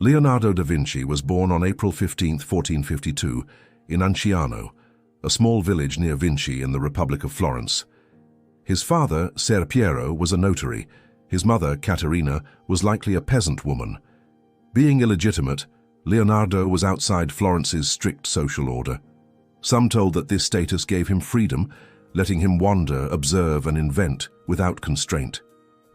Leonardo da Vinci was born on April 15, 1452, in Unciano, a small village near Vinci in the Republic of Florence. His father, Ser Piero, was a notary. His mother, Caterina, was likely a peasant woman. Being illegitimate, Leonardo was outside Florence's strict social order. Some told that this status gave him freedom, letting him wander, observe, and invent without constraint.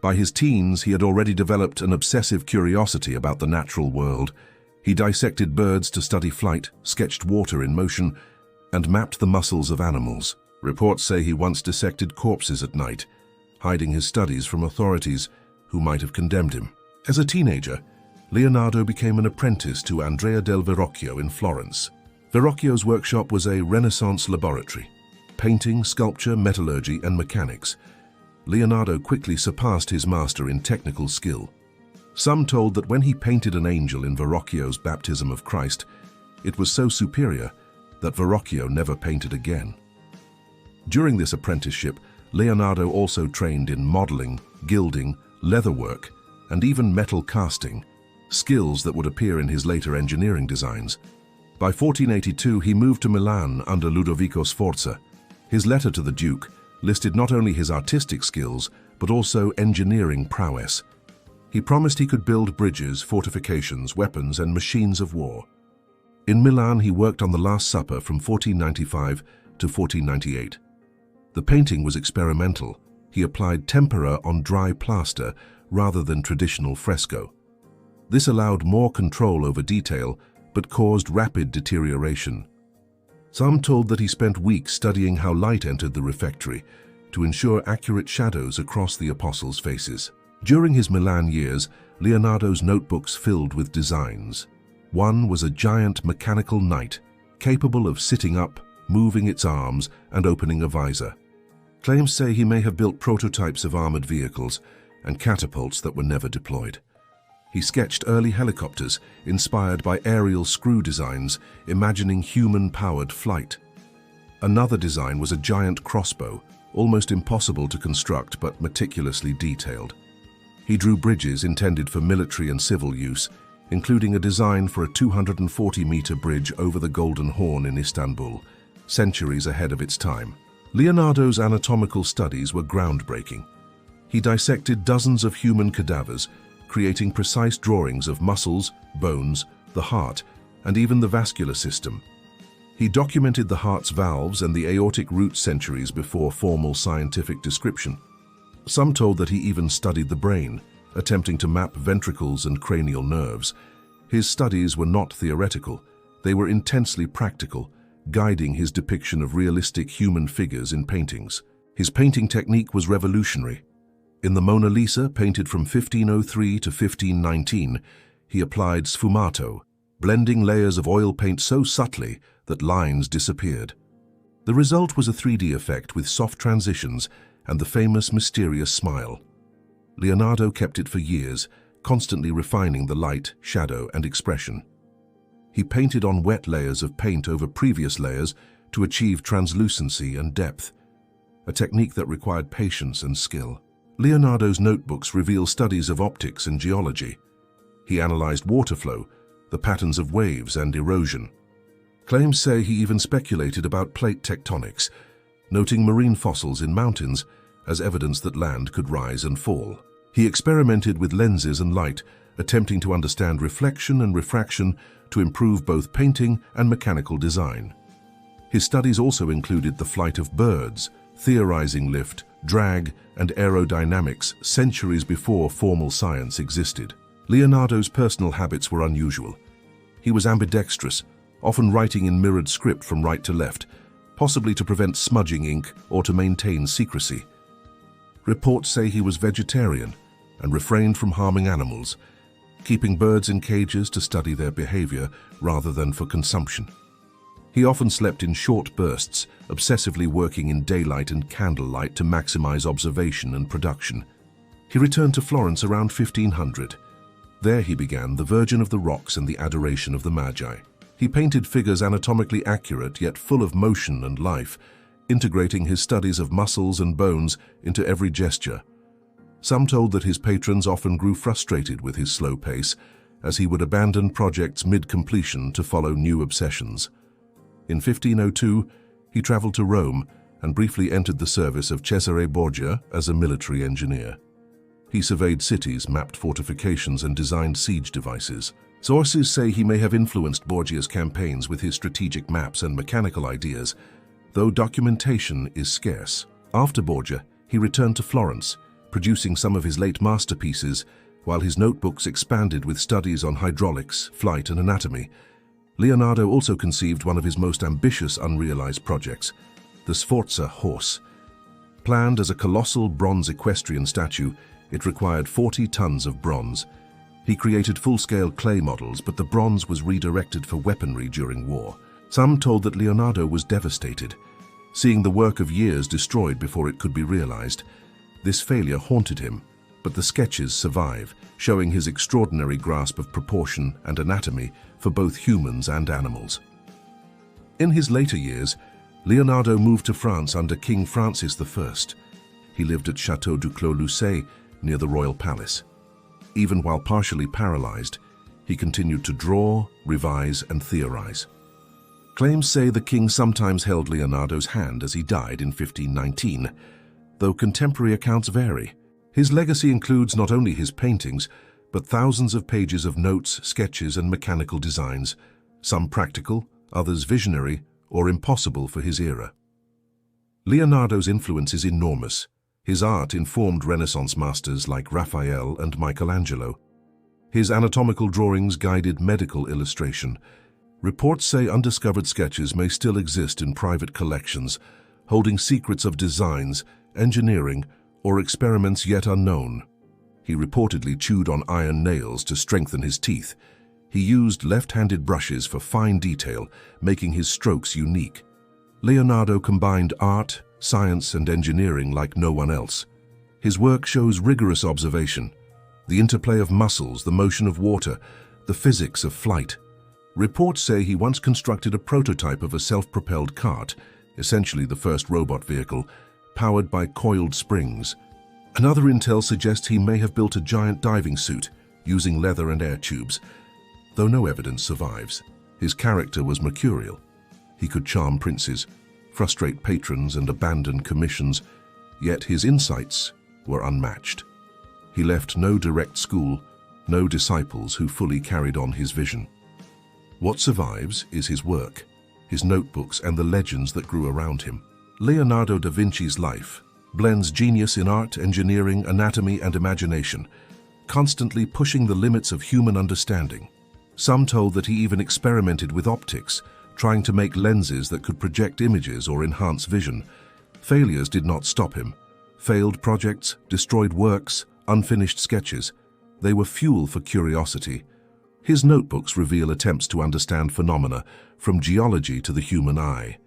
By his teens, he had already developed an obsessive curiosity about the natural world. He dissected birds to study flight, sketched water in motion, and mapped the muscles of animals. Reports say he once dissected corpses at night, hiding his studies from authorities who might have condemned him. As a teenager, Leonardo became an apprentice to Andrea del Verrocchio in Florence. Verrocchio's workshop was a Renaissance laboratory. Painting, sculpture, metallurgy, and mechanics. Leonardo quickly surpassed his master in technical skill. Some told that when he painted an angel in Verrocchio's Baptism of Christ, it was so superior that Verrocchio never painted again. During this apprenticeship, Leonardo also trained in modeling, gilding, leatherwork, and even metal casting, skills that would appear in his later engineering designs. By 1482, he moved to Milan under Ludovico Sforza. His letter to the Duke listed not only his artistic skills, but also engineering prowess. He promised he could build bridges, fortifications, weapons, and machines of war. In Milan, he worked on the Last Supper from 1495 to 1498. The painting was experimental. He applied tempera on dry plaster rather than traditional fresco. This allowed more control over detail, but caused rapid deterioration. Some told that he spent weeks studying how light entered the refectory to ensure accurate shadows across the apostles' faces. During his Milan years, Leonardo's notebooks filled with designs. One was a giant mechanical knight, capable of sitting up, moving its arms, and opening a visor. Claims say he may have built prototypes of armored vehicles and catapults that were never deployed. He sketched early helicopters inspired by aerial screw designs, imagining human-powered flight. Another design was a giant crossbow, almost impossible to construct but meticulously detailed. He drew bridges intended for military and civil use, including a design for a 240-meter bridge over the Golden Horn in Istanbul, centuries ahead of its time. Leonardo's anatomical studies were groundbreaking. He dissected dozens of human cadavers, creating precise drawings of muscles, bones, the heart, and even the vascular system. He documented the heart's valves and the aortic root centuries before formal scientific description. Some told that he even studied the brain, attempting to map ventricles and cranial nerves. His studies were not theoretical. They were intensely practical, guiding his depiction of realistic human figures in paintings. His painting technique was revolutionary. In the Mona Lisa, painted from 1503 to 1519, he applied sfumato, blending layers of oil paint so subtly that lines disappeared. The result was a 3D effect with soft transitions and the famous mysterious smile. Leonardo kept it for years, constantly refining the light, shadow, and expression. He painted on wet layers of paint over previous layers to achieve translucency and depth, a technique that required patience and skill. Leonardo's notebooks reveal studies of optics and geology. He analyzed water flow, the patterns of waves, and erosion. Claims say he even speculated about plate tectonics, noting marine fossils in mountains as evidence that land could rise and fall. He experimented with lenses and light, attempting to understand reflection and refraction to improve both painting and mechanical design. His studies also included the flight of birds, theorizing lift, drag, and aerodynamics centuries before formal science existed. Leonardo's personal habits were unusual. He was ambidextrous, often writing in mirrored script from right to left, possibly to prevent smudging ink or to maintain secrecy. Reports say he was vegetarian and refrained from harming animals, keeping birds in cages to study their behavior rather than for consumption. He often slept in short bursts, obsessively working in daylight and candlelight to maximize observation and production. He returned to Florence around 1500. There he began The Virgin of the Rocks and the Adoration of the Magi. He painted figures anatomically accurate yet full of motion and life, integrating his studies of muscles and bones into every gesture. Some told that his patrons often grew frustrated with his slow pace as he would abandon projects mid-completion to follow new obsessions. In 1502, he traveled to Rome and briefly entered the service of Cesare Borgia as a military engineer. He surveyed cities, mapped fortifications, and designed siege devices. Sources say he may have influenced Borgia's campaigns with his strategic maps and mechanical ideas, though documentation is scarce. After Borgia, he returned to Florence, producing some of his late masterpieces, while his notebooks expanded with studies on hydraulics, flight, and anatomy. Leonardo also conceived one of his most ambitious unrealized projects, the Sforza horse. Planned as a colossal bronze equestrian statue, it required 40 tons of bronze. He created full-scale clay models, but the bronze was redirected for weaponry during war. Some told that Leonardo was devastated, seeing the work of years destroyed before it could be realized. This failure haunted him, but the sketches survive, showing his extraordinary grasp of proportion and anatomy for both humans and animals. In his later years, Leonardo moved to France under King Francis I. He lived at Château du Clos-Lucé near the royal palace. Even while partially paralyzed, he continued to draw, revise, and theorize. Claims say the king sometimes held Leonardo's hand as he died in 1519, though contemporary accounts vary. His legacy includes not only his paintings, but thousands of pages of notes, sketches, and mechanical designs, some practical, others visionary or impossible for his era. Leonardo's influence is enormous. His art informed Renaissance masters like Raphael and Michelangelo. His anatomical drawings guided medical illustration. Reports say undiscovered sketches may still exist in private collections, holding secrets of designs, engineering, or experiments yet unknown. He reportedly chewed on iron nails to strengthen his teeth. He used left-handed brushes for fine detail, making his strokes unique. Leonardo combined art, science, and engineering like no one else. His work shows rigorous observation, the interplay of muscles, the motion of water, the physics of flight. Reports say he once constructed a prototype of a self-propelled cart, essentially the first robot vehicle, powered by coiled springs. Another intel suggests he may have built a giant diving suit, using leather and air tubes, though no evidence survives. His character was mercurial. He could charm princes, frustrate patrons, and abandon commissions, yet his insights were unmatched. He left no direct school, no disciples who fully carried on his vision. What survives is his work, his notebooks, and the legends that grew around him. Leonardo da Vinci's life blends genius in art, engineering, anatomy, and imagination, constantly pushing the limits of human understanding. Some told that he even experimented with optics, trying to make lenses that could project images or enhance vision. Failures did not stop him. Failed projects, destroyed works, unfinished sketches. They were fuel for curiosity. His notebooks reveal attempts to understand phenomena, from geology to the human eye.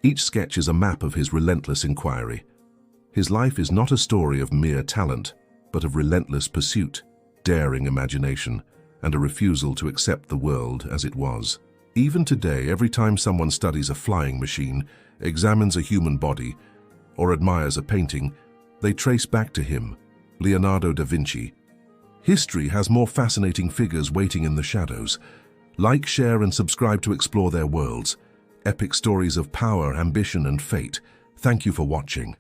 Each sketch is a map of his relentless inquiry. His life is not a story of mere talent, but of relentless pursuit, daring imagination, and a refusal to accept the world as it was. Even today, every time someone studies a flying machine, examines a human body, or admires a painting, they trace back to him, Leonardo da Vinci. History has more fascinating figures waiting in the shadows. Like, share, and subscribe to explore their worlds. Epic stories of power, ambition, and fate. Thank you for watching.